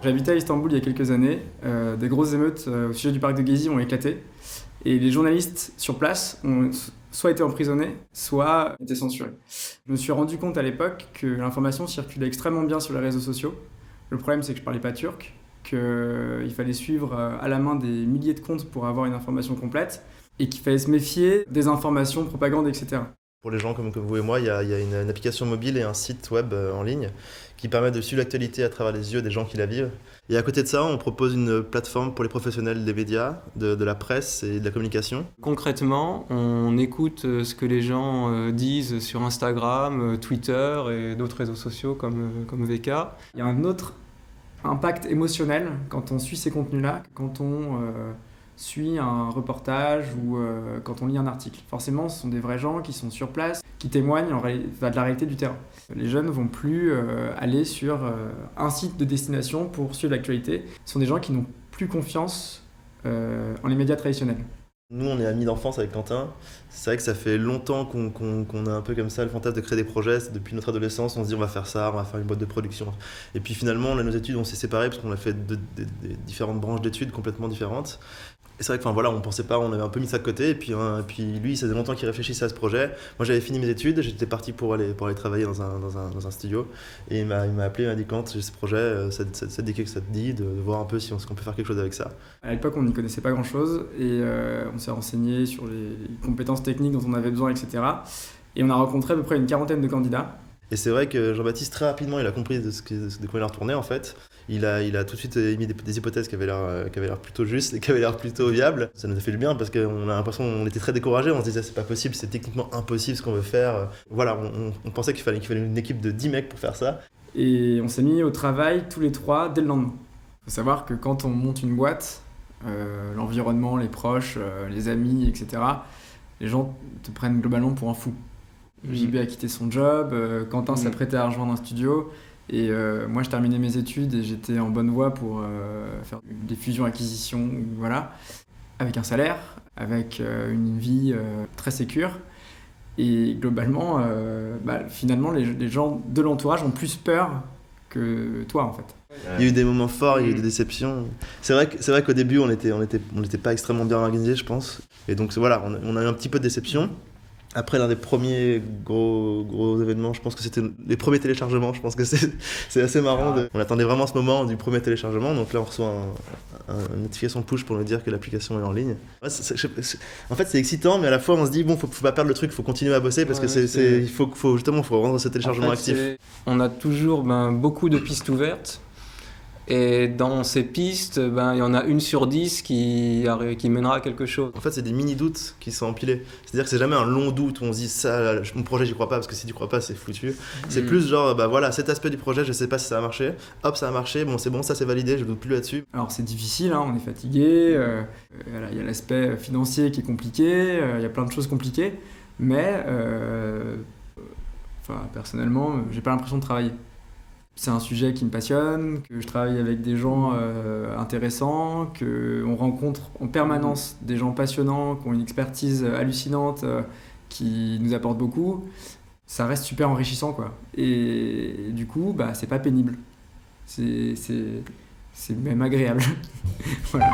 J'habitais à Istanbul il y a quelques années. Des grosses émeutes au sujet du parc de Gezi ont éclaté. Et les journalistes sur place ont soit été emprisonnés, soit été censurés. Je me suis rendu compte à l'époque que l'information circulait extrêmement bien sur les réseaux sociaux. Le problème, c'est que je ne parlais pas turc, qu'il fallait suivre à la main des milliers de comptes pour avoir une information complète, et qu'il fallait se méfier des informations, propagande, etc. Pour les gens comme vous et moi, il y a une application mobile et un site web en ligne qui permettent de suivre l'actualité à travers les yeux des gens qui la vivent. Et à côté de ça, on propose une plateforme pour les professionnels des médias, de la presse et de la communication. Concrètement, on écoute ce que les gens disent sur Instagram, Twitter et d'autres réseaux sociaux comme VK. Il y a un autre impact émotionnel quand on suit ces contenus-là, quand on suit un reportage ou quand on lit un article. Forcément, ce sont des vrais gens qui sont sur place, qui témoignent de la réalité du terrain. Les jeunes ne vont plus aller sur un site de destination pour suivre l'actualité. Ce sont des gens qui n'ont plus confiance en les médias traditionnels. Nous, on est amis d'enfance avec Quentin. C'est vrai que ça fait longtemps qu'on a un peu comme ça le fantasme de créer des projets. Depuis notre adolescence, on se dit on va faire ça, on va faire une boîte de production. Et puis finalement, nos études, on s'est séparés parce qu'on a fait des différentes branches d'études complètement différentes. Et c'est vrai que voilà, on pensait pas, on avait un peu mis ça de côté. Et puis lui, ça faisait longtemps qu'il réfléchissait à ce projet. Moi, j'avais fini mes études, j'étais parti pour aller travailler dans un studio. Et il m'a appelé, il m'a dit quand j'ai ce projet, ça te dit de voir un peu si on peut faire quelque chose avec ça. À l'époque, on n'y connaissait pas grand-chose et on s'est renseigné sur les compétences techniques dont on avait besoin, etc. Et on a rencontré à peu près une quarantaine de candidats. Et c'est vrai que Jean-Baptiste, très rapidement, il a compris de quoi il a retourné, en fait. Il a tout de suite émis des hypothèses qui avaient l'air plutôt justes et qui avaient l'air plutôt viables. Ça nous a fait du bien parce qu'on a l'impression qu'on était très découragés. On se disait c'est pas possible, c'est techniquement impossible ce qu'on veut faire. Voilà, on pensait qu'il fallait une équipe de 10 mecs pour faire ça. Et on s'est mis au travail tous les trois dès le lendemain. Il faut savoir que quand on monte une boîte, l'environnement, les proches, les amis, etc., les gens te prennent globalement pour un fou. JB a quitté son job, Quentin s'apprêtait à rejoindre un studio, et moi je terminais mes études et j'étais en bonne voie pour faire des fusions-acquisitions, voilà, avec un salaire, avec une vie très sécure. Et globalement, finalement, les gens de l'entourage ont plus peur que toi, en fait. Il y a eu des moments forts, il y a eu des déceptions. C'est vrai qu'au début, on n'était pas extrêmement bien organisé, je pense. Et donc voilà, on a eu un petit peu de déception. Après, l'un des premiers gros événements, je pense que c'était les premiers téléchargements. Je pense que c'est assez marrant. On attendait vraiment ce moment du premier téléchargement. Donc là, on reçoit une notification push pour nous dire que l'application est en ligne. Ouais, en fait, c'est excitant, mais à la fois, on se dit, bon, faut pas perdre le truc, faut continuer à bosser parce que il faut rendre ce téléchargement actif. On a toujours beaucoup de pistes ouvertes. Et dans ces pistes, il y en a 1 sur 10 qui mènera à quelque chose. En fait, c'est des mini-doutes qui sont empilés. C'est-à-dire que c'est jamais un long doute où on se dit ça, mon projet, j'y crois pas, parce que si tu crois pas, c'est foutu. C'est plus genre, voilà, cet aspect du projet, je sais pas si ça va marcher. Hop, ça a marché, bon, ça c'est validé, je doute plus là-dessus. Alors c'est difficile, on est fatigué, il y a l'aspect financier qui est compliqué, il y a plein de choses compliquées, mais personnellement, j'ai pas l'impression de travailler. C'est un sujet qui me passionne, que je travaille avec des gens intéressants, qu'on rencontre en permanence des gens passionnants, qui ont une expertise hallucinante, qui nous apportent beaucoup. Ça reste super enrichissant, quoi. Et du coup, c'est pas pénible. C'est même agréable. Voilà.